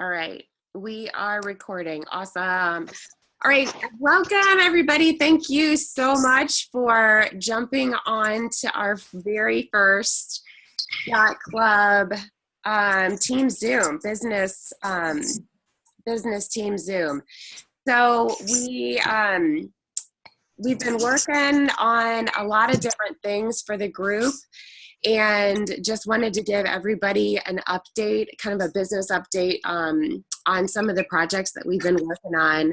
All right, we are recording. Awesome. All right, welcome everybody. Thank you so much for jumping on to our very first Yacht Club Team Zoom, business team Zoom. So we've been working on a lot of different things for the group, and just wanted to give everybody an update, kind of a business update on some of the projects that we've been working on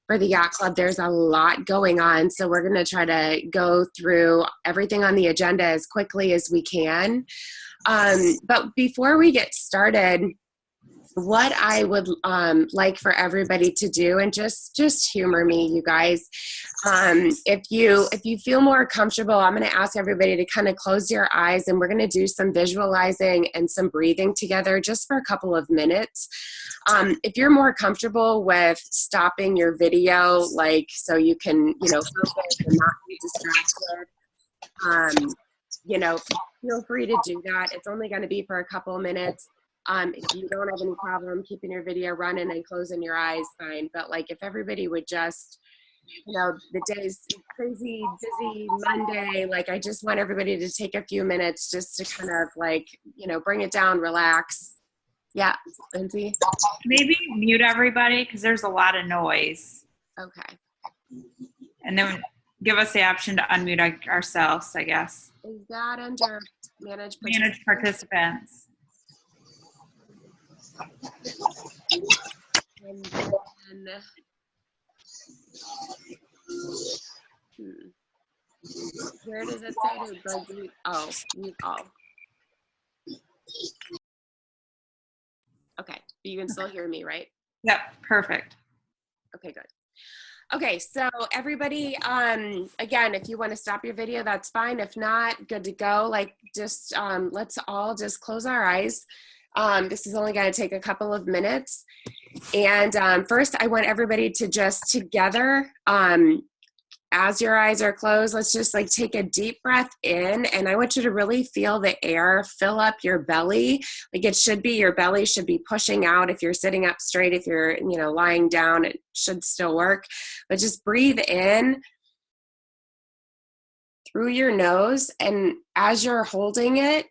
for the Yacht Club. There's a lot going on, so we're going to try to go through everything on the agenda as quickly as we can. But before we get started, what I would like for everybody to do, and just humor me, you guys. If you feel more comfortable, I'm going to ask everybody to kind of close your eyes, and we're going to do some visualizing and some breathing together just for a couple of minutes. If you're more comfortable with stopping your video, like so you can focus and not be distracted, feel free to do that. It's only going to be for a couple of minutes. If you don't have any problem keeping your video running and closing your eyes, fine. But like if everybody would just, the day's crazy, busy Monday, like I just want everybody to take a few minutes just to kind of like, bring it down, relax. Yeah, Lindsay? Maybe mute everybody because there's a lot of noise. Okay. And then give us the option to unmute ourselves, I guess. Is that under manage participants? And then, where does it say to go mute? Oh, mute all. Okay, you can still hear me, right? Yep, perfect. Okay, good. Okay, so everybody, again, if you want to stop your video, that's fine. If not, good to go. Like, just let's all just close our eyes. This is only going to take a couple of minutes. And first, I want everybody to just together, as your eyes are closed, let's just like take a deep breath in. And I want you to really feel the air fill up your belly. Like your belly should be pushing out. If you're sitting up straight, if you're, lying down, it should still work. But just breathe in through your nose. And as you're holding it,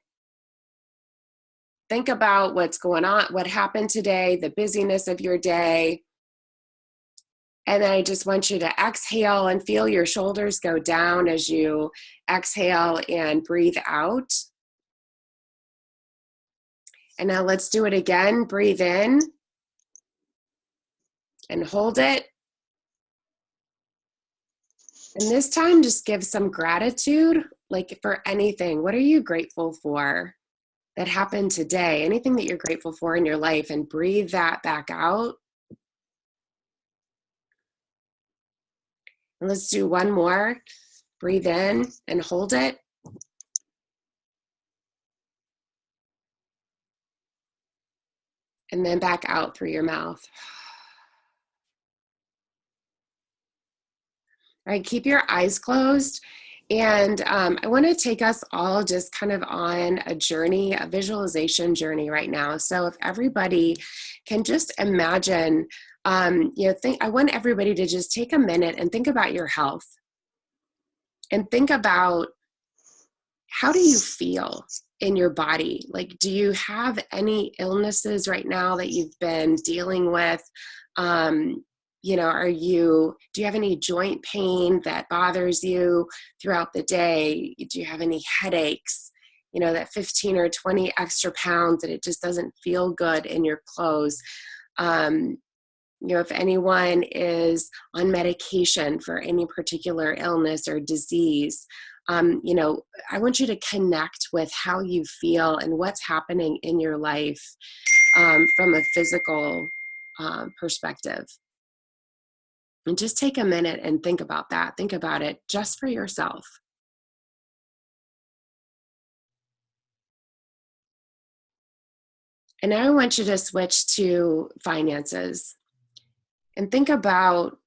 think about what's going on, what happened today, the busyness of your day. And then I just want you to exhale and feel your shoulders go down as you exhale and breathe out. And now let's do it again. Breathe in and hold it. And this time, just give some gratitude, like for anything. What are you grateful for that happened today? Anything that you're grateful for in your life, and breathe that back out. And let's do one more. Breathe in and hold it. And then back out through your mouth. All right, keep your eyes closed. And I want to take us all just kind of on a journey, a visualization journey right now. So if everybody can just imagine, I want everybody to just take a minute and think about your health. And think about, how do you feel in your body? Like, do you have any illnesses right now that you've been dealing with? Do you have any joint pain that bothers you throughout the day? Do you have any headaches? That 15 or 20 extra pounds that it just doesn't feel good in your clothes. If anyone is on medication for any particular illness or disease, I want you to connect with how you feel and what's happening in your life from a physical perspective. And just take a minute and think about that. Think about it just for yourself. And now I want you to switch to finances and think about,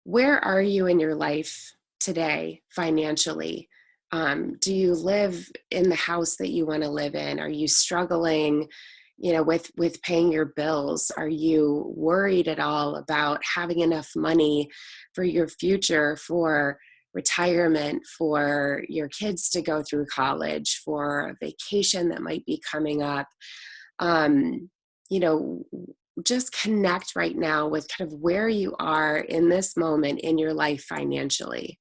where are you in your life today financially? Do you live in the house that you want to live in? Are you struggling? with paying your bills? Are you worried at all about having enough money for your future, for retirement, for your kids to go through college, for a vacation that might be coming up? um, you know, just connect right now with kind of where you are in this moment in your life financially.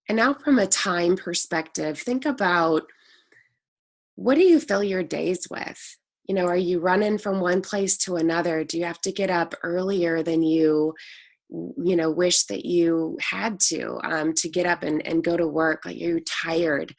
And now, from a time perspective, think about, what do you fill your days with? Are you running from one place to another? Do you have to get up earlier than you wish that you had to get up and go to work? Like, you're tired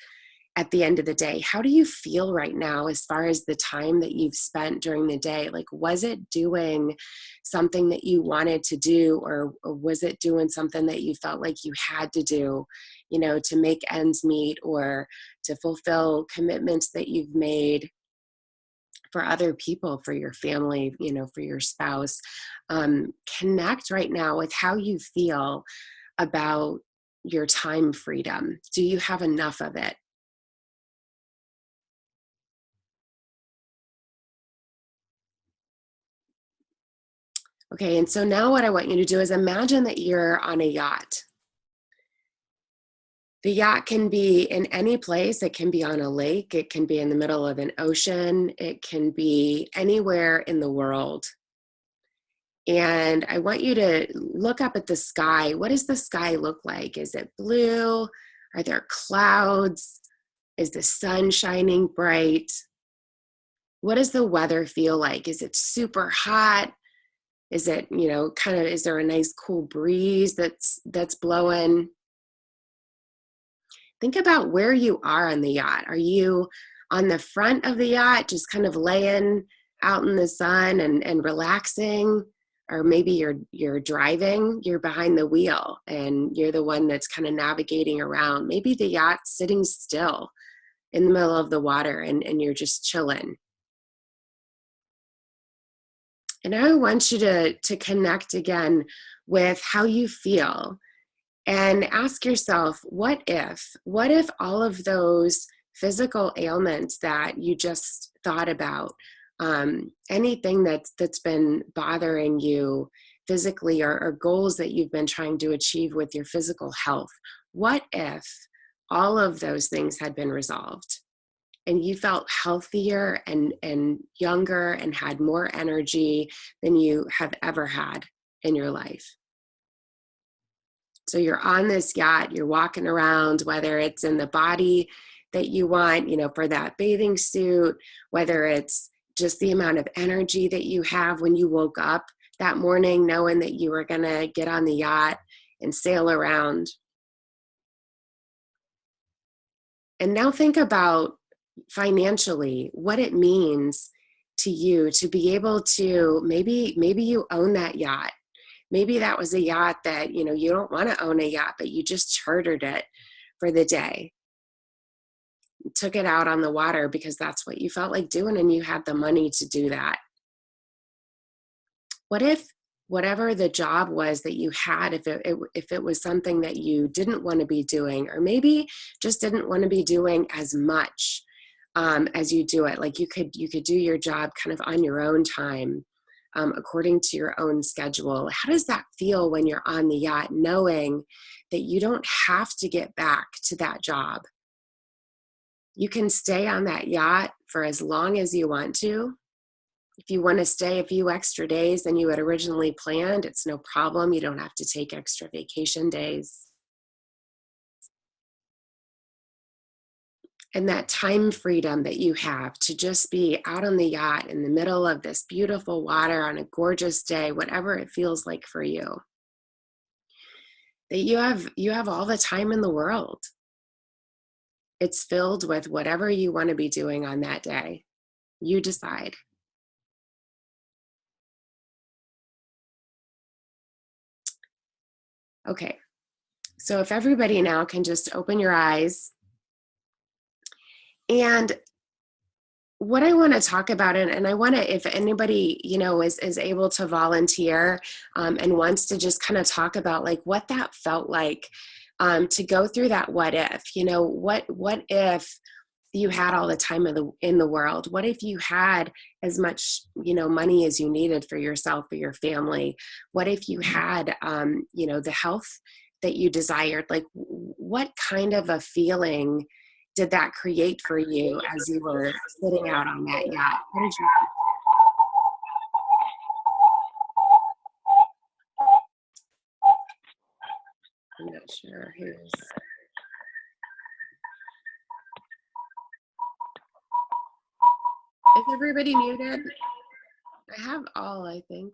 at the end of the day. How do you feel right now as far as the time that you've spent during the day? Like, was it doing something that you wanted to do, or was it doing something that you felt like you had to do, to make ends meet, or to fulfill commitments that you've made for other people, for your family, for your spouse? Connect right now with how you feel about your time freedom. Do you have enough of it? Okay, and so now what I want you to do is imagine that you're on a yacht. The yacht can be in any place. It can be on a lake, it can be in the middle of an ocean, it can be anywhere in the world. And I want you to look up at the sky. What does the sky look like? Is it blue? Are there clouds? Is the sun shining bright? What does the weather feel like? Is it super hot? Is it, is there a nice cool breeze that's blowing? Think about where you are on the yacht. Are you on the front of the yacht, just kind of laying out in the sun and relaxing? Or maybe you're driving, you're behind the wheel and you're the one that's kind of navigating around. Maybe the yacht's sitting still in the middle of the water and you're just chilling. And I want you to connect again with how you feel, and ask yourself, what if all of those physical ailments that you just thought about, anything that's been bothering you physically, or goals that you've been trying to achieve with your physical health, what if all of those things had been resolved and you felt healthier and younger and had more energy than you have ever had in your life? So you're on this yacht, you're walking around, whether it's in the body that you want, for that bathing suit, whether it's just the amount of energy that you have when you woke up that morning, knowing that you were going to get on the yacht and sail around. And now think about, financially, what it means to you to be able to, maybe you own that yacht. Maybe that was a yacht that, you don't want to own a yacht, but you just chartered it for the day, took it out on the water because that's what you felt like doing and you had the money to do that. What if whatever the job was that you had, if it was something that you didn't want to be doing, or maybe just didn't want to be doing as much as you do it, like you could do your job kind of on your own time, according to your own schedule. How does that feel when you're on the yacht, knowing that you don't have to get back to that job? You can stay on that yacht for as long as you want to. If you want to stay a few extra days than you had originally planned, it's no problem. You don't have to take extra vacation days. And that time freedom that you have to just be out on the yacht in the middle of this beautiful water on a gorgeous day, whatever it feels like for you, that you have all the time in the world. It's filled with whatever you want to be doing on that day. You decide. Okay, so if everybody now can just open your eyes, and what I want to talk about, and I want to, if anybody, is able to volunteer, and wants to just kind of talk about like what that felt like, to go through that what if, what if you had all the time in the world? What if you had as much, money as you needed for yourself, for your family? What if you had, the health that you desired? Like, what kind of a feeling did that create for you as you were sitting out on that yacht? What did you? I'm not sure who's. Is everybody muted? I have all, I think.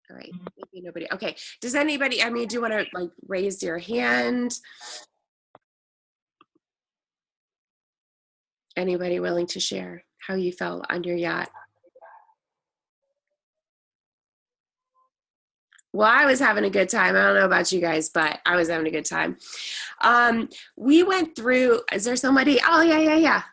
All right, maybe nobody. Okay, does anybody, do you want to like raise your hand? Anybody willing to share how you felt on your yacht? Well, I was having a good time. I don't know about you guys, but I was having a good time. We went through, is there somebody? Oh, yeah.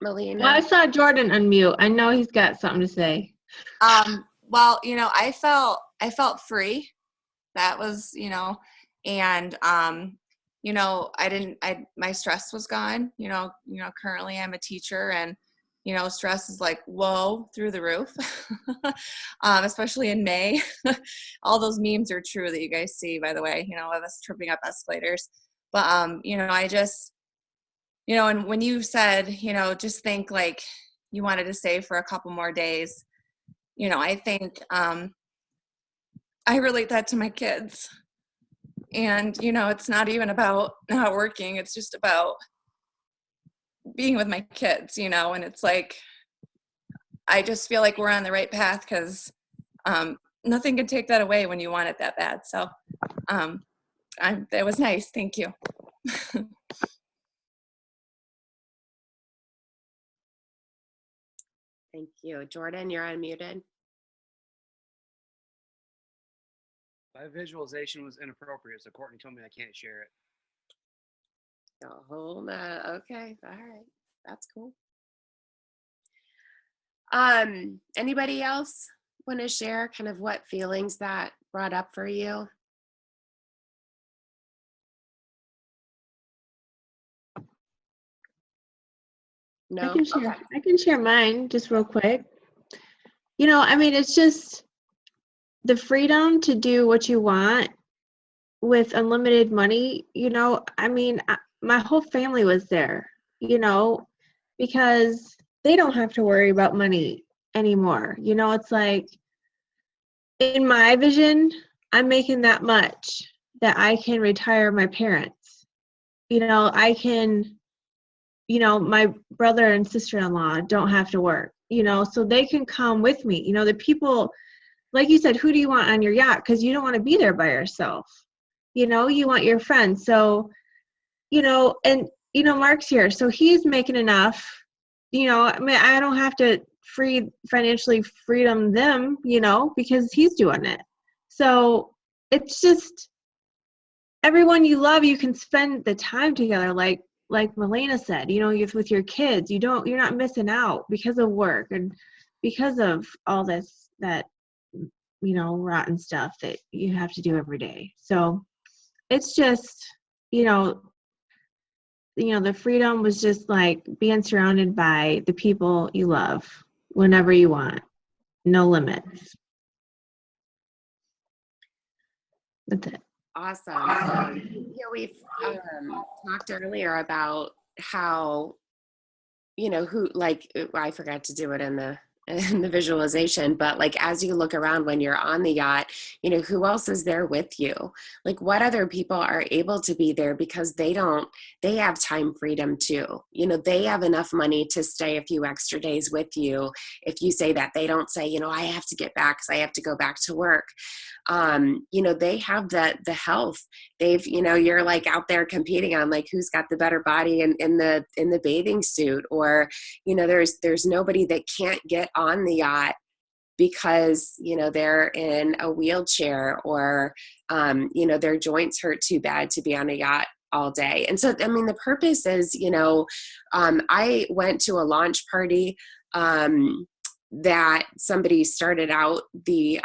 Melina. Well, I saw Jordan unmute. I know he's got something to say. Well, I felt free. That was, and my stress was gone. Currently I'm a teacher, and stress is like whoa through the roof. Especially in May. All those memes are true that you guys see, by the way, of us tripping up escalators. But I just, and when you said, just think like you wanted to save for a couple more days, I think I relate that to my kids. And, it's not even about not working. It's just about being with my kids, and it's like, I just feel like we're on the right path because nothing can take that away when you want it that bad. So that was nice. Thank you. Thank you. Jordan, you're unmuted. My visualization was inappropriate, so Courtney told me I can't share it. Hold on. Okay. All right. That's cool. Anybody else want to share kind of what feelings that brought up for you? No? I can share mine just real quick. It's just the freedom to do what you want with unlimited money. My whole family was there, because they don't have to worry about money anymore. It's like, in my vision, I'm making that much that I can retire my parents. I can, my brother and sister-in-law don't have to work, so they can come with me. The people, like you said, who do you want on your yacht? Because you don't want to be there by yourself. You want your friends. So, and, Mark's here, so he's making enough, I don't have to financially freedom them, because he's doing it. So it's just, everyone you love, you can spend the time together, like Melina said, you're with your kids, you're not missing out because of work and because of all this, that, rotten stuff that you have to do every day. So it's just, the freedom was just like being surrounded by the people you love whenever you want. No limits. That's it. Awesome. We've talked earlier about how, I forgot to do it in the visualization, but like, as you look around when you're on the yacht, who else is there with you? Like, what other people are able to be there because they have time freedom too. They have enough money to stay a few extra days with you. If you say that, they don't say, I have to get back because I have to go back to work. They have the health. They've, you're like out there competing on like who's got the better body in the bathing suit, or, there's nobody that can't get on the yacht because, they're in a wheelchair, or, their joints hurt too bad to be on a yacht all day. And so, I mean, the purpose is, I went to a launch party that somebody started out the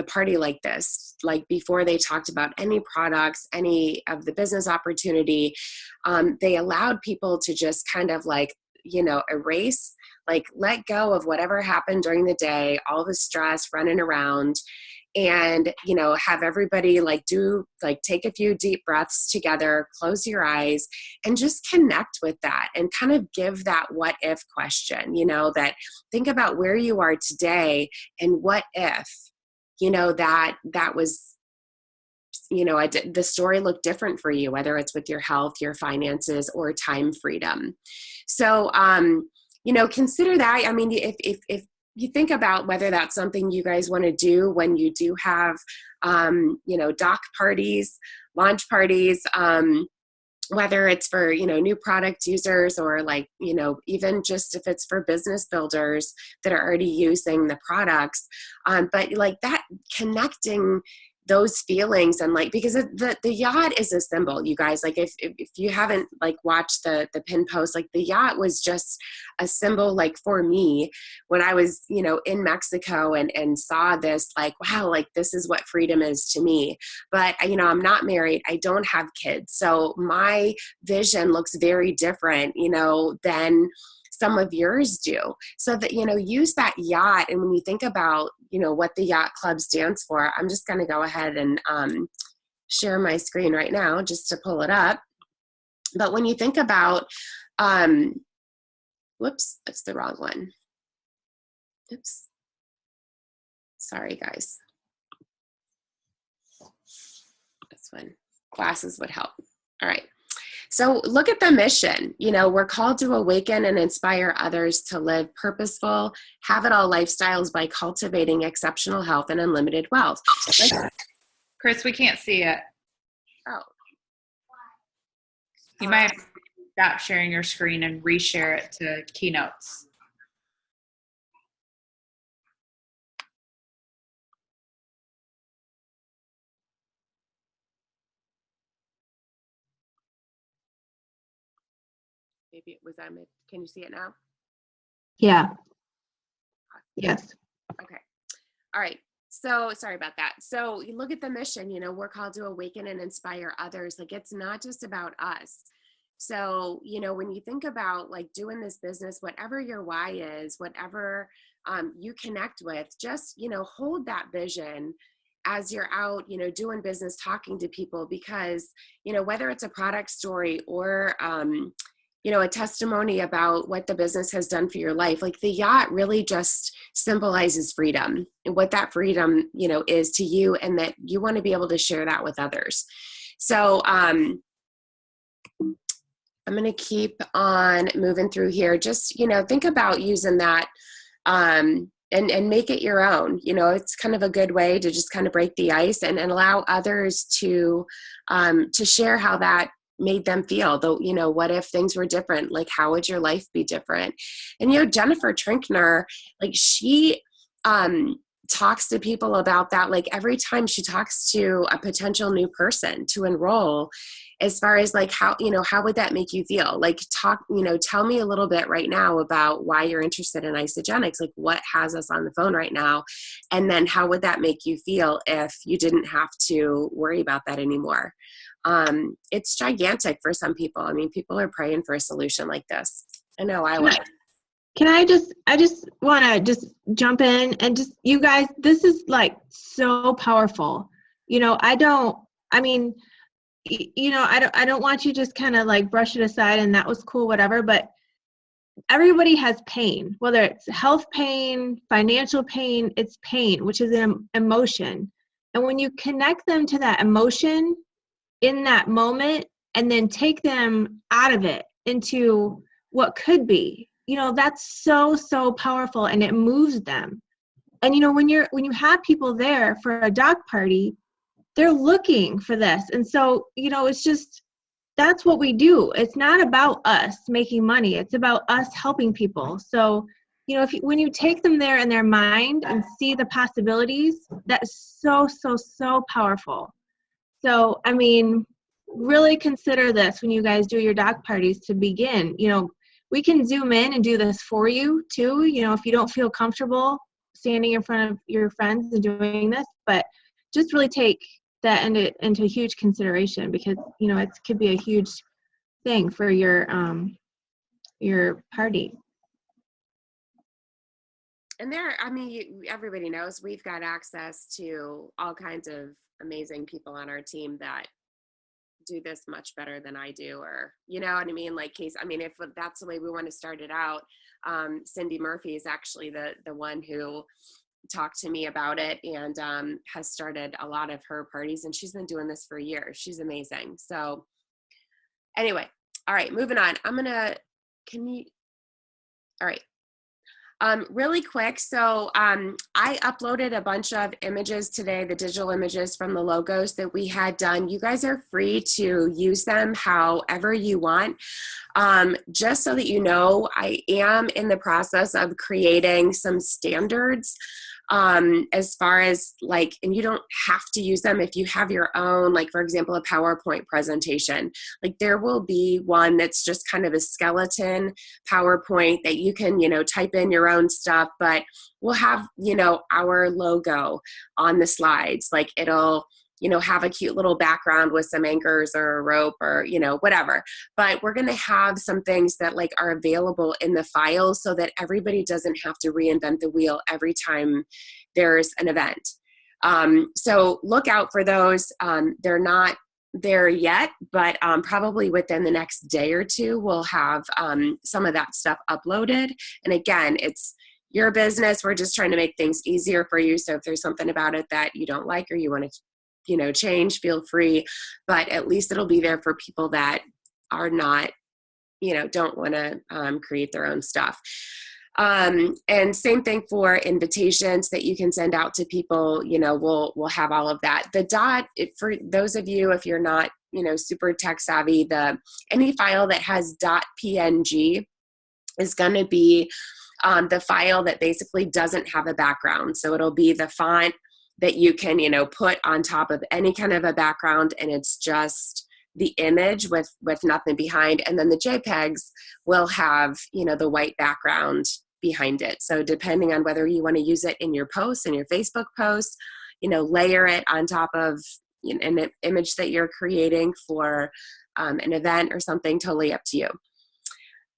party like this, like before they talked about any products, any of the business opportunity, they allowed people to just kind of like, erase, like let go of whatever happened during the day, all the stress running around, and have everybody take a few deep breaths together, close your eyes, and just connect with that and kind of give that what if question, that think about where you are today and what if that was the story looked different for you, whether it's with your health, your finances, or time freedom. So consider that. I mean, if you think about whether that's something you guys want to do when you do have, doc parties, launch parties, whether it's for, new product users or even just if it's for business builders that are already using the products. But like that connecting those feelings and because the yacht is a symbol, you guys, if you haven't watched the pin post, the yacht was just a symbol for me when I was in Mexico and saw this wow, this is what freedom is to me. But I'm not married, I don't have kids, so my vision looks very different than some of yours do. So that, use that yacht. And when you think about, what the Yacht Club stands for, I'm just going to go ahead and share my screen right now just to pull it up. But when you think about, whoops, that's the wrong one. Oops. Sorry, guys. This one, glasses would help. All right. So look at the mission. We're called to awaken and inspire others to live purposeful, have-it-all lifestyles by cultivating exceptional health and unlimited wealth. Chris, we can't see it. Oh. You might have to stop sharing your screen and reshare it to Keynotes. Maybe it was can you see it now? Yeah. Yes. Okay. All right. So sorry about that. So you look at the mission, we're called to awaken and inspire others. It's not just about us. So, when you think about doing this business, whatever your why is, whatever you connect with, just, hold that vision as you're out, doing business, talking to people, because, whether it's a product story or, a testimony about what the business has done for your life, the yacht really just symbolizes freedom and what that freedom, is to you, and that you want to be able to share that with others. So, I'm going to keep on moving through here. Just, think about using that, and make it your own. It's kind of a good way to just kind of break the ice and allow others to share how that made them feel. Though, what if things were different? How would your life be different? And, Jennifer Trinkner, she talks to people about that. Every time she talks to a potential new person to enroll, as far as how would that make you feel? Tell me a little bit right now about why you're interested in Isagenix. What has us on the phone right now? And then how would that make you feel if you didn't have to worry about that anymore? It's gigantic for some people. I mean, people are praying for a solution like this. I know I would. I just want to just jump in and just, you guys, this is so powerful. I don't want you just kind of brush it aside and that was cool, whatever, but everybody has pain, whether it's health pain, financial pain, it's pain, which is an emotion. And when you connect them to that emotion in that moment and then take them out of it into what could be, that's so powerful, and it moves them. And when you have people there for a doc party, they're looking for this. And so, it's just, that's what we do. It's not about us making money. It's about us helping people. So, when you take them there in their mind and see the possibilities, that's so powerful. So, I mean, really consider this when you guys do your doc parties to begin. You know, we can Zoom in and do this for you too. You know, if you don't feel comfortable standing in front of your friends and doing this, but just really take that into huge consideration, because, you know, it could be a huge thing for your party. And there, I mean, everybody knows we've got access to all kinds of amazing people on our team that do this much better than I do, or, you know what I mean? Like Casey, I mean, if that's the way we want to start it out, Cindy Murphy is actually the one who talked to me about it, and has started a lot of her parties, and she's been doing this for years. She's amazing. So anyway, all right, moving on. All right. Really quick, so I uploaded a bunch of images today, the digital images from the logos that we had done. You guys are free to use them however you want. Just so that you know, I am in the process of creating some standards as far as like, and you don't have to use them if you have your own, like for example, a PowerPoint presentation. Like there will be one that's just kind of a skeleton PowerPoint that you can, you know, type in your own stuff, but we'll have, you know, our logo on the slides. Like it'll, you know, have a cute little background with some anchors or a rope or, you know, whatever. But we're going to have some things that like are available in the file so that everybody doesn't have to reinvent the wheel every time there's an event. So look out for those. They're not there yet, but probably within the next day or two, we'll have some of that stuff uploaded. And again, it's your business. We're just trying to make things easier for you. So if there's something about it that you don't like or you want to, you know, change, feel free, but at least it'll be there for people that are not, you know, don't want to create their own stuff. And same thing for invitations that you can send out to people, you know, we'll have all of that. The dot, for those of you, if you're not, you know, super tech savvy, any file that has .png is going to be the file that basically doesn't have a background. So it'll be the font that you can, you know, put on top of any kind of a background, and it's just the image with nothing behind. And then the JPEGs will have, you know, the white background behind it. So depending on whether you want to use it in your posts, in your Facebook posts, you know, layer it on top of an image that you're creating for an event or something, totally up to you.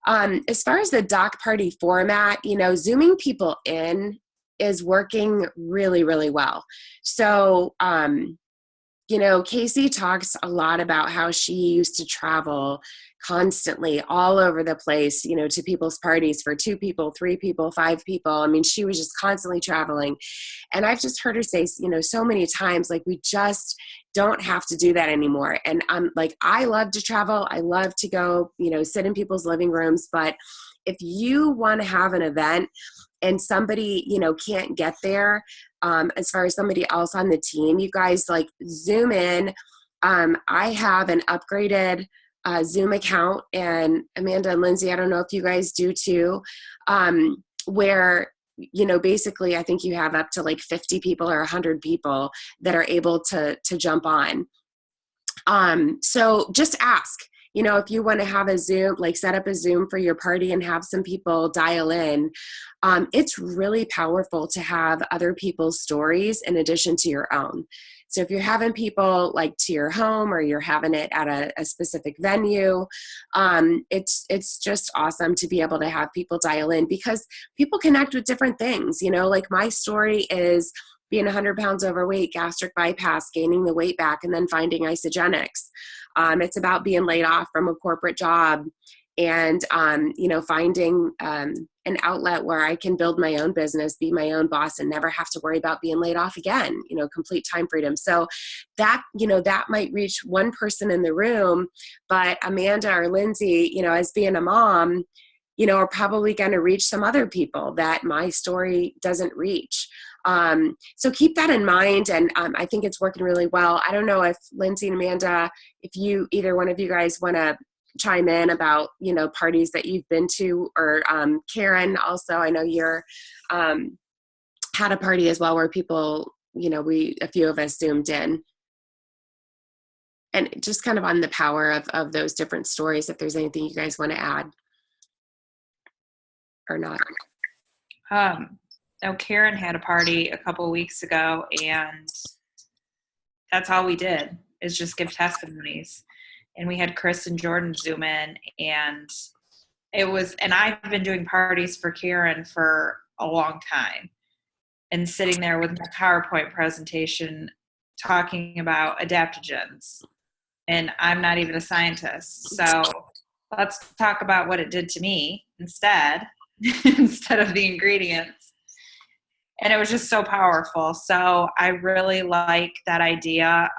As far as the doc party format, you know, zooming people in is working really, really well. So, you know, Casey talks a lot about how she used to travel constantly all over the place, you know, to people's parties for 2 people, 3 people, 5 people. I mean, she was just constantly traveling. And I've just heard her say, you know, so many times, like, we just don't have to do that anymore. And I'm like, I love to travel. I love to go, you know, sit in people's living rooms. But if you want to have an event and somebody, you know, can't get there, as far as somebody else on the team, you guys like Zoom in. I have an upgraded Zoom account, and Amanda and Lindsay, I don't know if you guys do too, where, you know, basically I think you have up to like 50 people or 100 people that are able to jump on. So just ask. You know, if you want to have a Zoom, like set up a Zoom for your party and have some people dial in, it's really powerful to have other people's stories in addition to your own. So if you're having people like to your home or you're having it at a specific venue, it's just awesome to be able to have people dial in because people connect with different things. You know, like my story is being 100 pounds overweight, gastric bypass, gaining the weight back, and then finding isagenix. It's about being laid off from a corporate job and, you know, finding an outlet where I can build my own business, be my own boss, and never have to worry about being laid off again, you know, complete time freedom. So that, you know, that might reach one person in the room, but Amanda or Lindsay, you know, as being a mom, you know, are probably going to reach some other people that my story doesn't reach. So keep that in mind. And I think it's working really well. I don't know if Lindsay and Amanda, if you, either one of you guys want to chime in about, you know, parties that you've been to, or Karen also, I know you're had a party as well where people, you know, a few of us Zoomed in. and just kind of on the power of those different stories, if there's anything you guys want to add or not. Karen had a party a couple of weeks ago, and that's all we did is just give testimonies. And we had Chris and Jordan Zoom in, and and I've been doing parties for Karen for a long time, and sitting there with my PowerPoint presentation talking about adaptogens. And I'm not even a scientist. So let's talk about what it did to me instead, instead of the ingredients. And it was just so powerful. So I really like that idea.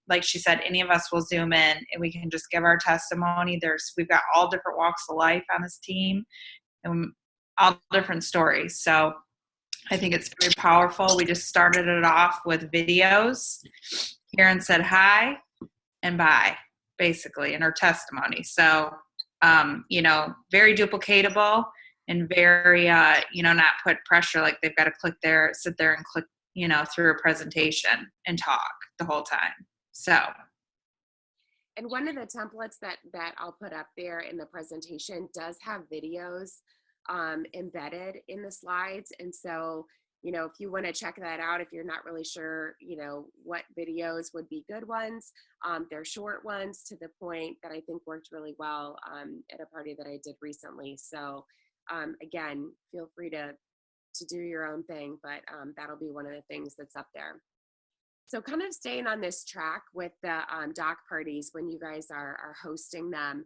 Like she said, any of us will Zoom in and we can just give our testimony. We've got all different walks of life on this team and all different stories. So I think it's very powerful. We just started it off with videos. Karen said hi and bye, basically, in her testimony. So, very duplicatable and very, not put pressure like they've got to sit there and click, through a presentation and talk the whole time. So. And one of the templates that I'll put up there in the presentation does have videos embedded in the slides. And so, if you want to check that out, if you're not really sure, what videos would be good ones, they're short ones to the point that I think worked really well at a party that I did recently. So again, feel free to do your own thing, but that'll be one of the things that's up there. So kind of staying on this track with the doc parties when you guys are hosting them,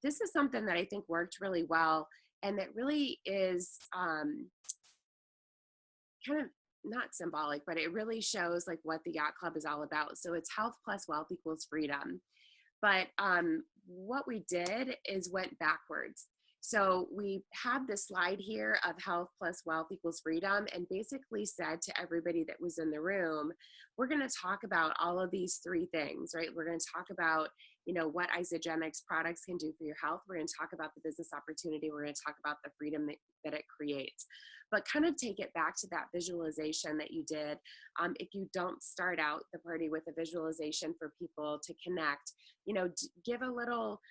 this is something that I think worked really well, and that really is kind of not symbolic, but it really shows like what the Yacht Club is all about. So it's health plus wealth equals freedom. But what we did is went backwards. So we have this slide here of health plus wealth equals freedom, and basically said to everybody that was in the room, we're going to talk about all of these three things, right? We're going to talk about, what Y.A.C.H.T products can do for your health. We're going to talk about the business opportunity. We're going to talk about the freedom that it creates. But kind of take it back to that visualization that you did. If you don't start out the party with a visualization for people to connect, give a little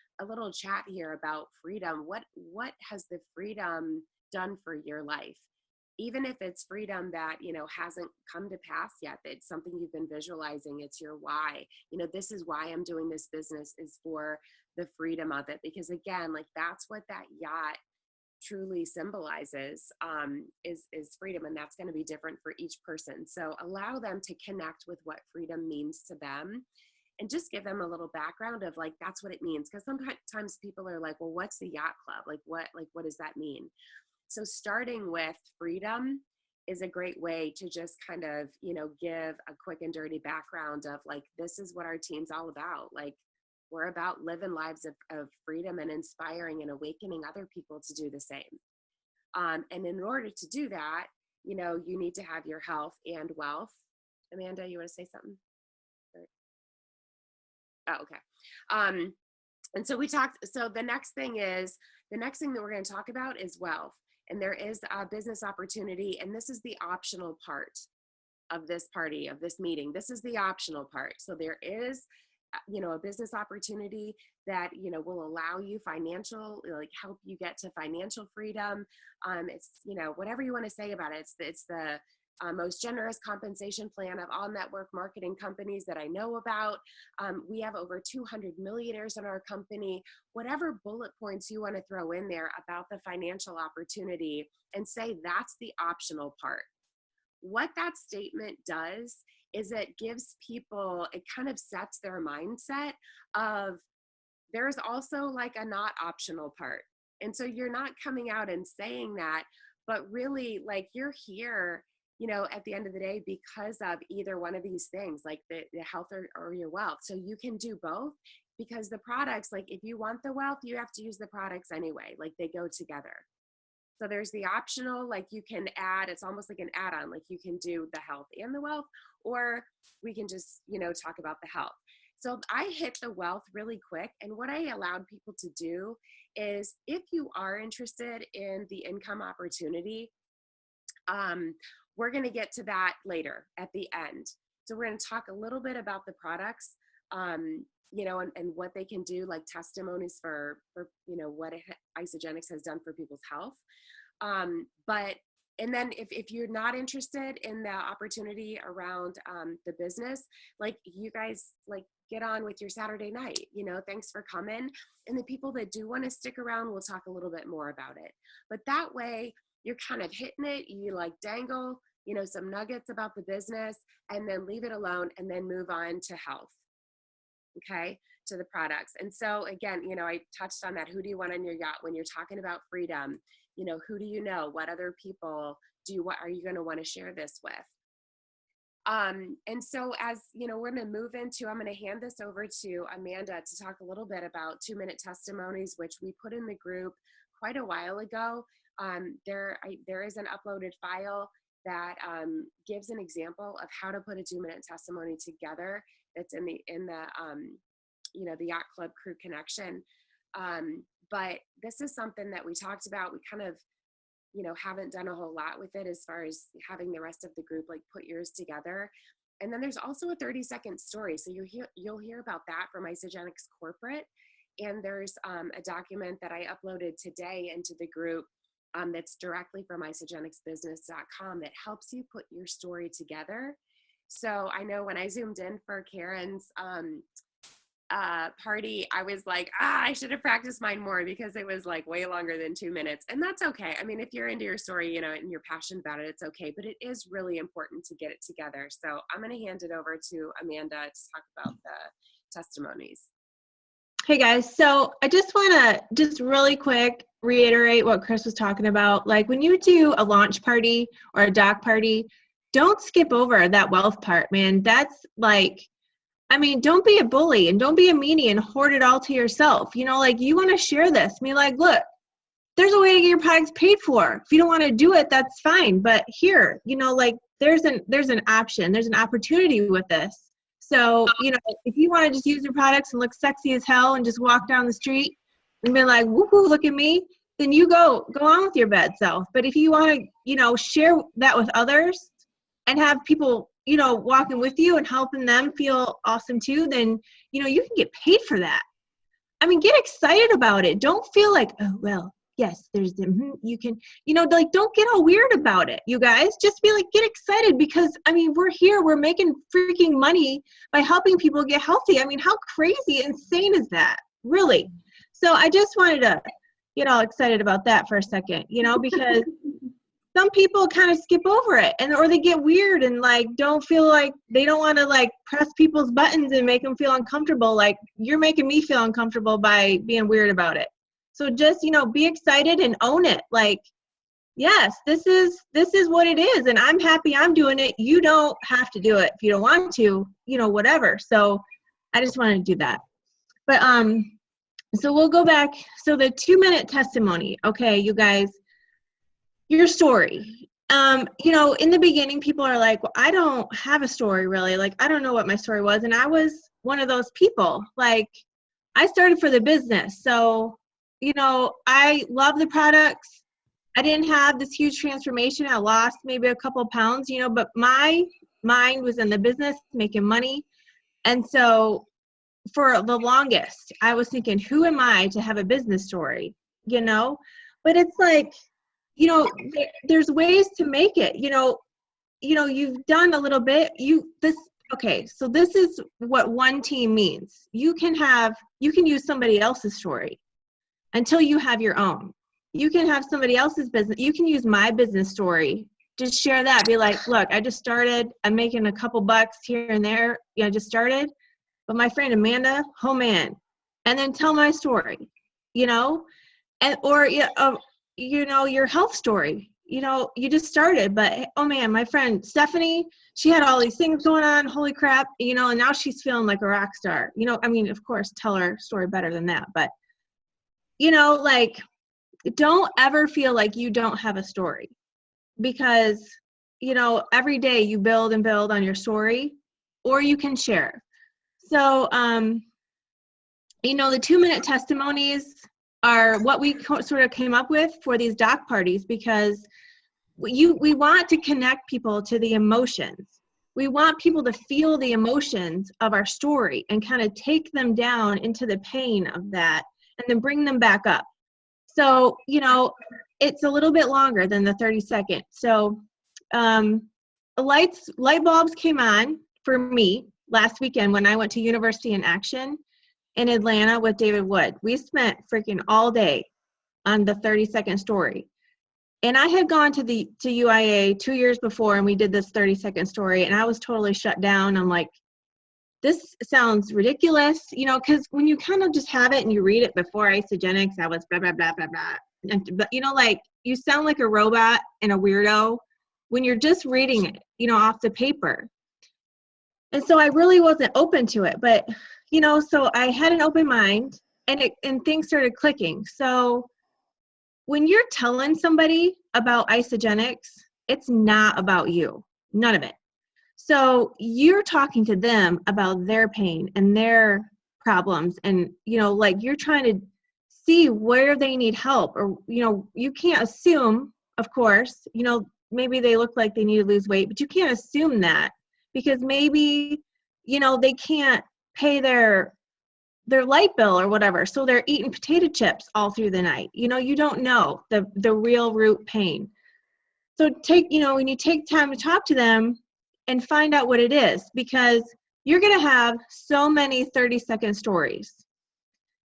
chat here about freedom. What has the freedom done for your life? Even if it's freedom that, hasn't come to pass yet, that it's something you've been visualizing, it's your why. This is why I'm doing this business, is for the freedom of it. Because again, like that's what that yacht truly symbolizes, is freedom. And that's going to be different for each person. So allow them to connect with what freedom means to them, and just give them a little background of like, that's what it means. Because sometimes people are like, well, what's the Yacht Club? Like what does that mean? So starting with freedom is a great way to just kind of, give a quick and dirty background of like, this is what our team's all about. Like, we're about living lives of freedom and inspiring and awakening other people to do the same. And in order to do that, you need to have your health and wealth. Amanda, you want to say something? Oh, okay. And so the next thing that we're going to talk about is wealth. And there is a business opportunity, and this is the optional part of this party, of this meeting. This is the optional part. So there is, a business opportunity that, will allow you help you get to financial freedom. It's, whatever you want to say about it. It's the most generous compensation plan of all network marketing companies that I know about. We have over 200 millionaires in our company. Whatever bullet points you want to throw in there about the financial opportunity, and say that's the optional part. What that statement does is it gives people, it kind of sets their mindset of there's also like a not optional part. And so you're not coming out and saying that, but really like you're here, at the end of the day, because of either one of these things, like the health or your wealth. So you can do both, because the products, like if you want the wealth, you have to use the products anyway, like they go together. So there's the optional, like you can add, it's almost like an add-on, like you can do the health and the wealth, or we can just, talk about the health. So I hit the wealth really quick. And what I allowed people to do is, if you are interested in the income opportunity, we're going to get to that later at the end. So we're going to talk a little bit about the products, you know, and what they can do, like testimonies for you know, what Isagenix has done for people's health. And then if you're not interested in the opportunity around the business, like you guys, like get on with your Saturday night, you know, thanks for coming. And the people that do want to stick around, we'll talk a little bit more about it. But that way you're kind of hitting it, you like dangle, you know, some nuggets about the business and then leave it alone and then move on to health. Okay, to the products. And so again, you know, I touched on that. Who do you want on your yacht when you're talking about freedom? You know, who do you know? What other people what are you going to want to share this with? And so as you know, we're going to move into, I'm going to hand this over to Amanda to talk a little bit about 2-minute testimonies, which we put in the group quite a while ago. There is an uploaded file that gives an example of how to put a 2-minute testimony together. That's in the you know, the Yacht Club Crew Connection. But this is something that we talked about. We kind of, you know, haven't done a whole lot with it as far as having the rest of the group like put yours together. And then there's also a 30-second story. So you'll hear about that from Isagenix Corporate. And there's a document that I uploaded today into the group that's directly from isagenixbusiness.com that helps you put your story together. So I know when I zoomed in for Karen's party, I was like, I should have practiced mine more because it was like way longer than 2 minutes. And that's okay. I mean, if you're into your story, you know, and you're passionate about it, it's okay. But it is really important to get it together. So I'm going to hand it over to Amanda to talk about the testimonies. Hey guys, so I just want to just really quick reiterate what Chris was talking about. Like when you do a launch party or a doc party, don't skip over that wealth part, man. That's like, I mean, don't be a bully and don't be a meanie and hoard it all to yourself. You know, like you want to share this. I mean, like, look, there's a way to get your products paid for. If you don't want to do it, that's fine. But here, you know, like there's an option, there's an opportunity with this. So, you know, if you want to just use your products and look sexy as hell and just walk down the street and be like, woohoo, look at me, then you go on with your bad self. But if you want to, you know, share that with others and have people, you know, walking with you and helping them feel awesome too, then, you know, you can get paid for that. I mean, get excited about it. Don't feel like, oh, well, yes, there's you can, you know, like, don't get all weird about it, you guys. Just be like, get excited because, I mean, we're here. We're making freaking money by helping people get healthy. I mean, how crazy, insane is that? Really? So I just wanted to get all excited about that for a second, you know, because some people kind of skip over it or they get weird and like don't feel like they don't want to like press people's buttons and make them feel uncomfortable. Like you're making me feel uncomfortable by being weird about it. So just, you know, be excited and own it. Like, yes, this is what it is. And I'm happy I'm doing it. You don't have to do it if you don't want to, you know, whatever. So I just wanted to do that. But, so we'll go back. So the 2-minute testimony. Okay, you guys, your story. You know, in the beginning, people are like, well, I don't have a story really. Like, I don't know what my story was. And I was one of those people. Like, I started for the business. So, you know, I love the products. I didn't have this huge transformation. I lost maybe a couple of pounds, you know, but my mind was in the business, making money. And so for the longest, I was thinking, who am I to have a business story, you know? But it's like, you know, there's ways to make it, you know, you've done a little bit, okay, so this is what one team means. You can use somebody else's story until you have your own. You can have somebody else's business. You can use my business story. Just share that. Be like, look, I just started. I'm making a couple bucks here and there. I just started. But my friend Amanda, oh man. And then tell my story, you know, or your health story. You know, you just started, but oh man, my friend Stephanie, she had all these things going on. Holy crap, you know, and now she's feeling like a rock star. You know, I mean, of course, tell her story better than that, but you know, like, don't ever feel like you don't have a story because, you know, every day you build and build on your story or you can share. So, you know, the 2-minute testimonies are what we sort of came up with for these doc parties because we want to connect people to the emotions. we want people to feel the emotions of our story and kind of take them down into the pain of that and then bring them back up. So, you know, it's a little bit longer than the 30 second. So light bulbs came on for me last weekend when I went to University in Action in Atlanta with David Wood. We spent freaking all day on the 30-second story. And I had gone to UIA 2 years before, and we did this 30-second story, and I was totally shut down. I'm like, this sounds ridiculous, you know, because when you kind of just have it and you read it before isagenix, I was blah, blah, blah, blah, blah. But, you know, like, you sound like a robot and a weirdo when you're just reading it, you know, off the paper. And so I really wasn't open to it. But, you know, so I had an open mind, and things started clicking. So when you're telling somebody about isagenix, it's not about you, none of it. So you're talking to them about their pain and their problems, and, you know, like, you're trying to see where they need help, or, you know, you can't assume, of course, you know, maybe they look like they need to lose weight, but you can't assume that, because maybe, you know, they can't pay their light bill or whatever, so they're eating potato chips all through the night. You know, you don't know the real root pain. So when you take time to talk to them and find out what it is, because you're going to have so many 30-second stories,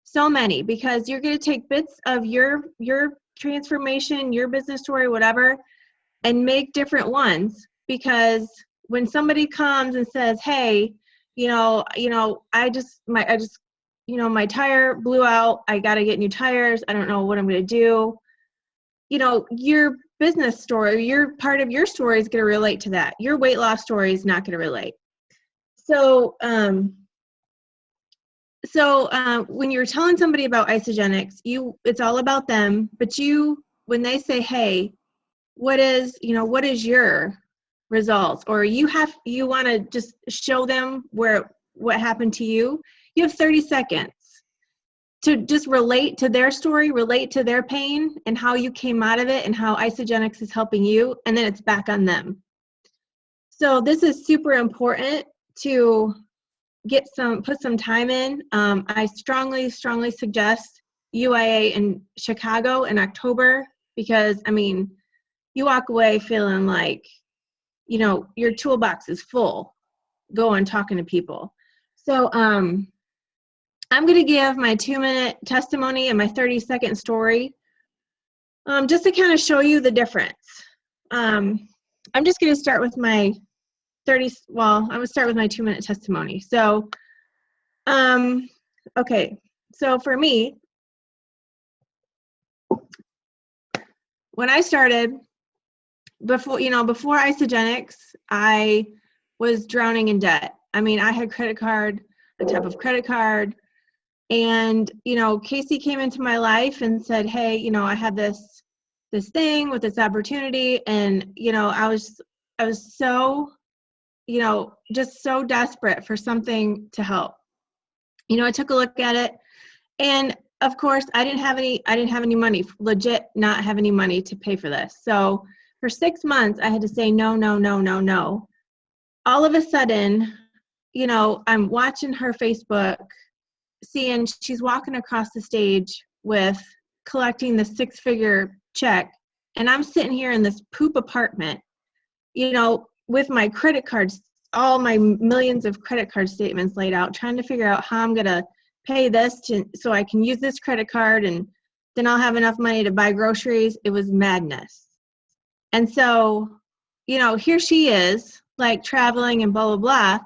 so many, because you're going to take bits of your transformation, your business story, whatever, and make different ones. Because when somebody comes and says, hey, my tire blew out, I got to get new tires, I don't know what I'm going to do. You know, your business story, your part of your story is going to relate to that. Your weight loss story is not going to relate. So, when you're telling somebody about isagenix, it's all about them. But when they say, hey, what is your results, or you want to just show them what happened to you, you have 30 seconds to just relate to their story, relate to their pain and how you came out of it and how isagenix is helping you, and then it's back on them. So this is super important to put some time in. I strongly suggest UIA in Chicago in October, because, I mean, you walk away feeling like, you know, your toolbox is full going talking to people. So I'm going to give my 2-minute testimony and my 30-second story, just to kind of show you the difference. I'm just going to start with my I'm going to start with my 2-minute testimony. So, okay. So for me, when I started, before isagenix, I was drowning in debt. I mean, I had credit card, a type of credit card. And, you know, Casey came into my life and said, hey, you know, I have this thing with this opportunity. And, you know, I was so, you know, just so desperate for something to help. You know, I took a look at it, and of course I didn't have any money, legit not have any money to pay for this. So for 6 months I had to say no. All of a sudden, you know, I'm watching her Facebook, seeing she's walking across the stage with collecting the 6-figure check, and I'm sitting here in this poop apartment, you know, with my credit cards, all my millions of credit card statements laid out, trying to figure out how I'm going to pay this so I can use this credit card, and then I'll have enough money to buy groceries. It was madness. And so, you know, here she is, like, traveling and blah, blah, blah.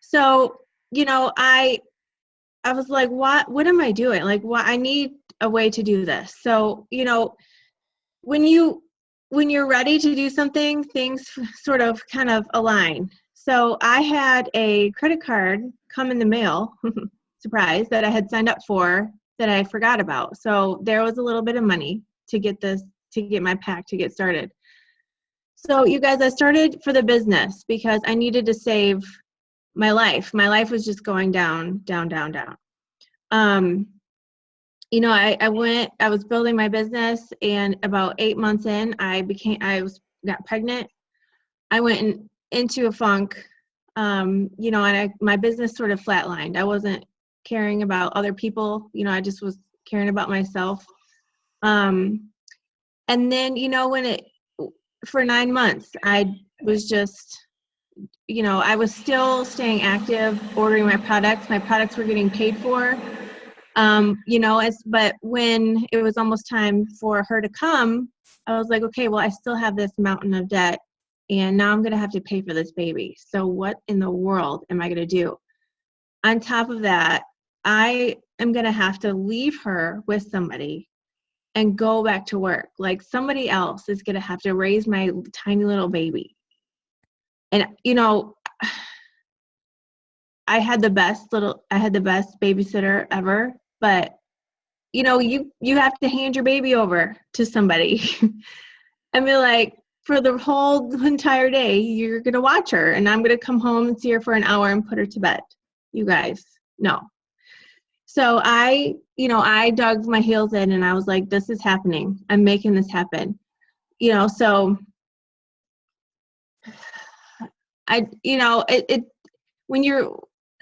So, you know, I was like, what am I doing? Like, I need a way to do this. So, you know, when you're ready to do something, things sort of kind of align. So I had a credit card come in the mail, surprise, that I had signed up for that I forgot about. So there was a little bit of money to get my pack to get started. So you guys, I started for the business because I needed to save my life. My life was just going down, down, down, down. You know, I was building my business, and about 8 months in, got pregnant. I went into a funk, you know, and my business sort of flatlined. I wasn't caring about other people, you know, I just was caring about myself. And then, you know, for 9 months, I was just, you know, I was still staying active, ordering my products. My products were getting paid for, you know, but when it was almost time for her to come, I was like, okay, well, I still have this mountain of debt, and now I'm going to have to pay for this baby. So what in the world am I going to do? On top of that, I am going to have to leave her with somebody and go back to work. Like, somebody else is going to have to raise my tiny little baby. And, you know, I had the best babysitter ever, but you know, you have to hand your baby over to somebody and be like, for the whole entire day, you're going to watch her, and I'm going to come home and see her for an hour and put her to bed. You guys, no. So I dug my heels in, and I was like, this is happening. I'm making this happen. You know, so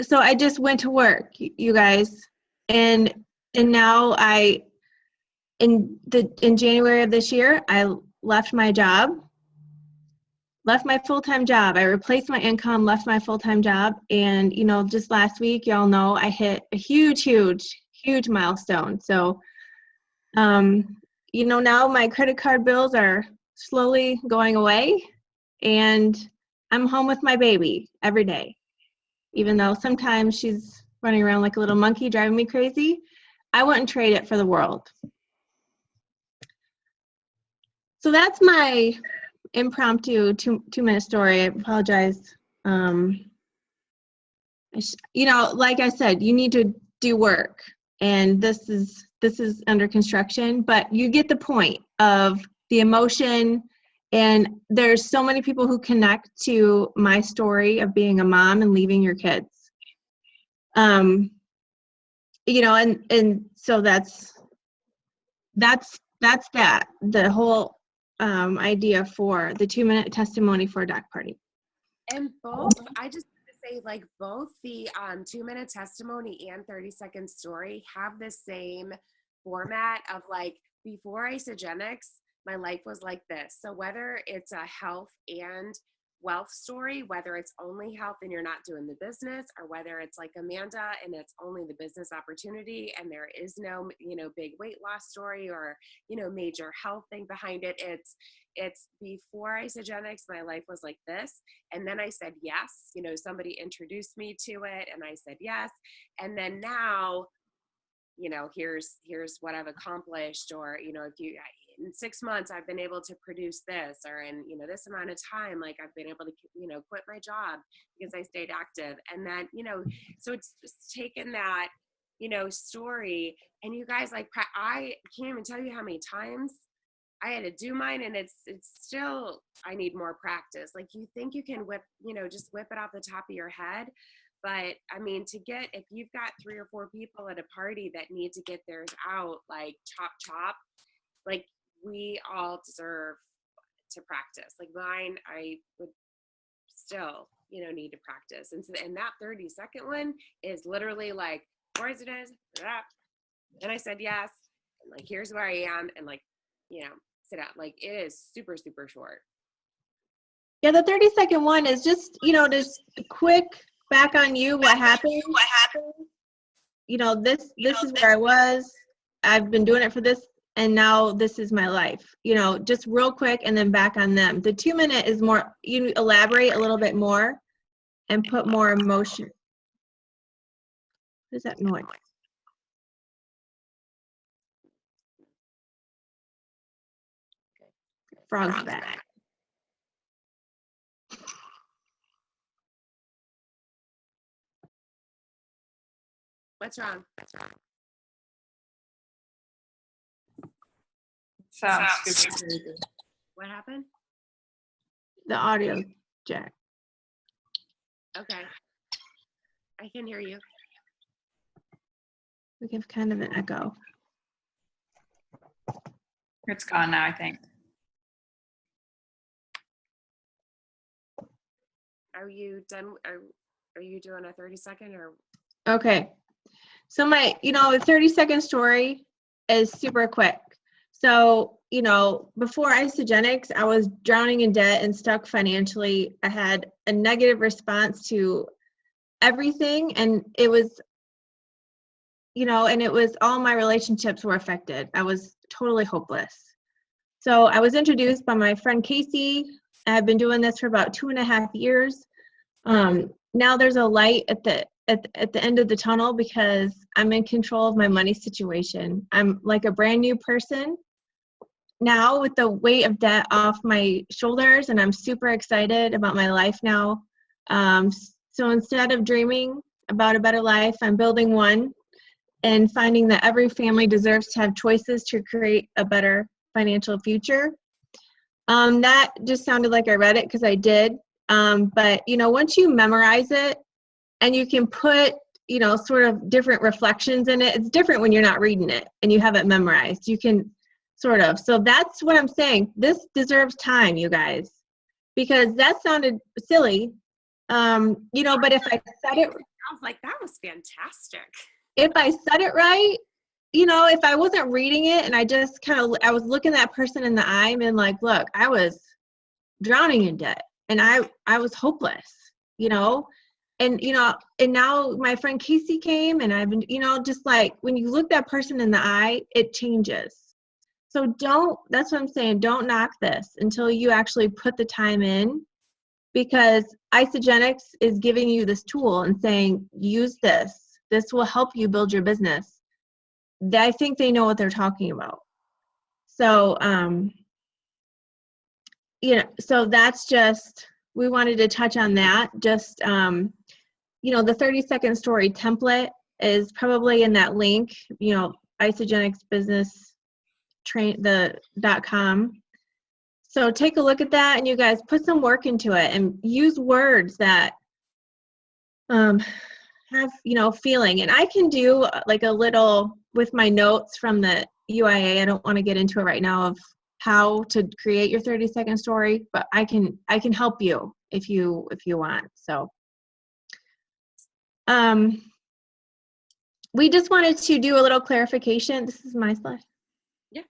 so I just went to work, you guys, and now in January of this year, I left my full-time job. I replaced my income, left my full-time job, and you know, just last week, y'all know, I hit a huge milestone. So, you know, now my credit card bills are slowly going away, and I'm home with my baby every day. Even though sometimes she's running around like a little monkey driving me crazy, I wouldn't trade it for the world. So that's my impromptu two-minute story. I apologize. You know, like I said, you need to do work, and this is under construction, but you get the point of the emotion. And there's so many people who connect to my story of being a mom and leaving your kids. You know, and so that's that, the whole idea for the 2-minute testimony for a doc party. And both, I just want to say, like, both the 2-minute testimony and 30-second story have the same format of, like, before Isagenix, my life was like this. So whether it's a health and wealth story, whether it's only health and you're not doing the business, or whether it's like Amanda and it's only the business opportunity and there is no, you know, big weight loss story or, you know, major health thing behind it. It's before Isagenix, my life was like this. And then I said yes. You know, somebody introduced me to it and I said yes. And then now, you know, here's what I've accomplished, or, you know, in 6 months I've been able to produce this, or in, you know, this amount of time, like I've been able to, you know, quit my job because I stayed active. And then, you know, so it's taken that, you know, story, and you guys, like, I can't even tell you how many times I had to do mine, and it's still, I need more practice. Like, you think you can just whip it off the top of your head. But I mean, if you've got 3 or 4 people at a party that need to get theirs out, like chop, like, we all deserve to practice. Like mine, I would still, you know, need to practice. And so, and that 30-second one is literally like, where's it is? And I said yes. And like, here's where I am. And like, you know, sit out. Like, it is super, super short. Yeah, the 30-second one is just, you know, just a quick back on you, what happened. You know, this is where I was. I've been doing it for this, and now this is my life. You know, just real quick, and then back on them. The 2-minute is more, you elaborate a little bit more and put more emotion. What is that noise? Frog's back. What's wrong? Sounds super crazy. What happened? The audio jack. Okay. I can hear you. We have kind of an echo. It's gone now, I think. are you done? Are you doing a 30-second or? Okay. So my, the 30-second story is super quick. So, before Isagenix, I was drowning in debt and stuck financially. I had a negative response to everything, and it was, and it was all my relationships were affected. I was totally hopeless. So I was introduced by my friend Casey. I've been doing this for about 2.5 years. Now there's a light at the end of the tunnel because I'm in control of my money situation. I'm like a brand new person now with the weight of debt off my shoulders, and I'm super excited about my life now. So instead of dreaming about a better life, I'm building one and finding that every family deserves to have choices to create a better financial future. That just sounded like I read it because I did. But once you memorize it and you can put, sort of different reflections in it, it's different when you're not reading it and you have it memorized. You can sort of. So that's what I'm saying. This deserves time, you guys, because that sounded silly. But if I said it, I was like, that was fantastic. If I said it right, if I wasn't reading it and I just I was looking that person in the eye and like, look, I was drowning in debt and I was hopeless, and now my friend Casey came and I've been, just like when you look that person in the eye, it changes. So that's what I'm saying. Don't knock this until you actually put the time in, because Isagenix is giving you this tool and saying, use this. This will help you build your business. I think they know what they're talking about. So, so that's just, we wanted to touch on that. Just, the 30-second story template is probably in that link, Isagenix Business .com. So take a look at that and you guys put some work into it and use words that have, feeling. And I can do like a little with my notes from the UIA. I don't want to get into it right now of how to create your 30-second story, but I can help you if you want. So we just wanted to do a little clarification. This is my slide. Yeah.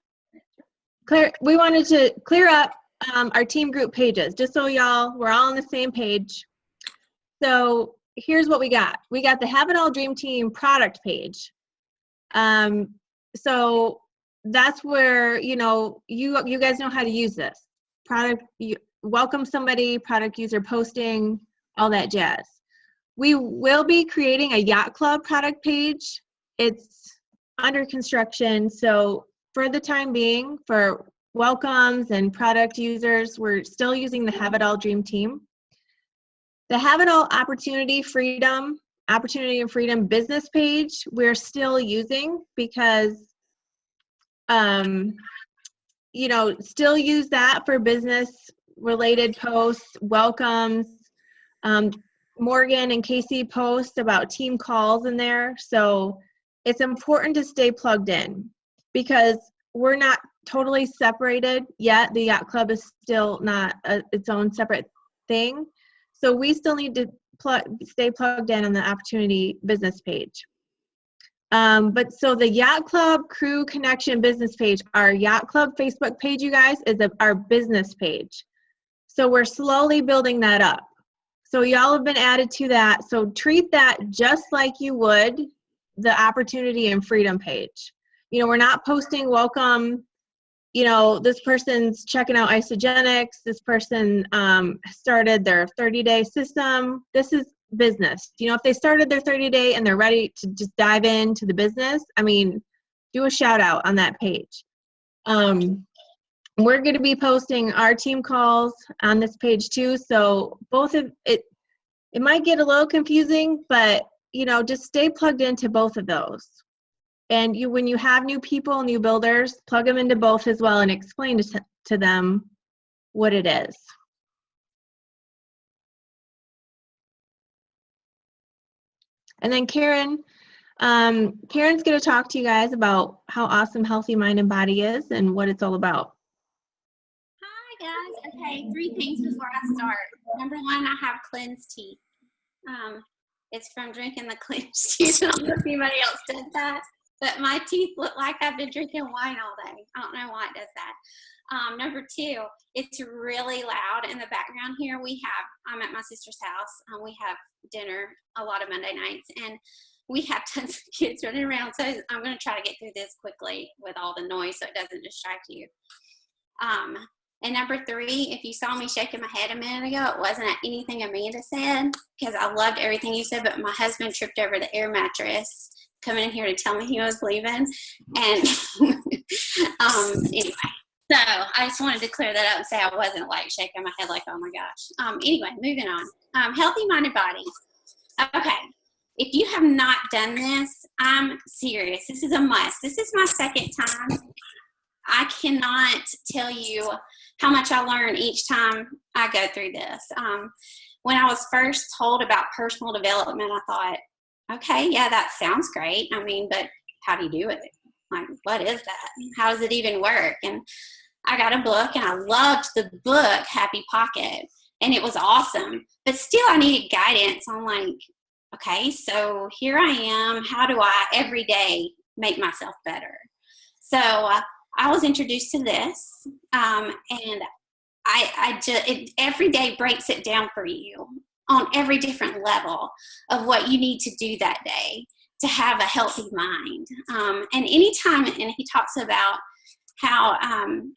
We wanted to clear up our team group pages, just so we're all on the same page. So here's what we got. We got the Have It All Dream Team product page. So that's where, you guys know how to use this. Welcome somebody, product user posting, all that jazz. We will be creating a Yacht Club product page. It's under construction. So for the time being, for welcomes and product users, we're still using the Have It All Dream Team. The Have It All Opportunity and Freedom business page, we're still using because, still use that for business related posts, welcomes. Morgan and Casey post about team calls in there. So it's important to stay plugged in because we're not totally separated yet. The Yacht Club is still not its own separate thing. So we still need to stay plugged in on the opportunity business page. But so the Yacht Club Crew Connection business page, our Yacht Club Facebook page, you guys, is our business page. So we're slowly building that up. So y'all have been added to that. So treat that just like you would the Opportunity and Freedom page. We're not posting welcome, this person's checking out Isagenix, this person started their 30-day system. This is business. If they started their 30-day and they're ready to just dive into the business, do a shout out on that page. We're going to be posting our team calls on this page too. So both of it might get a little confusing, but just stay plugged into both of those. And when you have new people, new builders, plug them into both as well and explain to them what it is. And then Karen's going to talk to you guys about how awesome Healthy Mind and Body is and what it's all about. Hi guys, Okay, three things before I start. Number one, I have cleansed teeth. It's from drinking the cleansed teeth. I don't know if anybody else does that, but my teeth look like I've been drinking wine all day. I don't know why it does that. Number two, it's really loud in the background here. I'm at my sister's house. We have dinner a lot of Monday nights, and we have tons of kids running around. So I'm going to try to get through this quickly with all the noise so it doesn't distract you. And number three, if you saw me shaking my head a minute ago, it wasn't at anything Amanda said, because I loved everything you said, but my husband tripped over the air mattress coming in here to tell me he was leaving. And anyway, so I just wanted to clear that up and say I wasn't like shaking my head like, oh my gosh. Anyway, moving on. Healthy minded body. Okay. If you have not done this, I'm serious. This is a must. This is my second time. I cannot tell you how much I learn each time I go through this. When I was first told about personal development, I thought, okay, yeah, that sounds great. I mean, but how do you do it? Like, what is that? How does it even work? And I got a book, and I loved the book, Happy Pocket, and it was awesome. But still, I needed guidance on, like, okay, so here I am. How do I every day make myself better? So I was introduced to this, and it every day breaks it down for you on every different level of what you need to do that day to have a healthy mind. And anytime, and he talks about how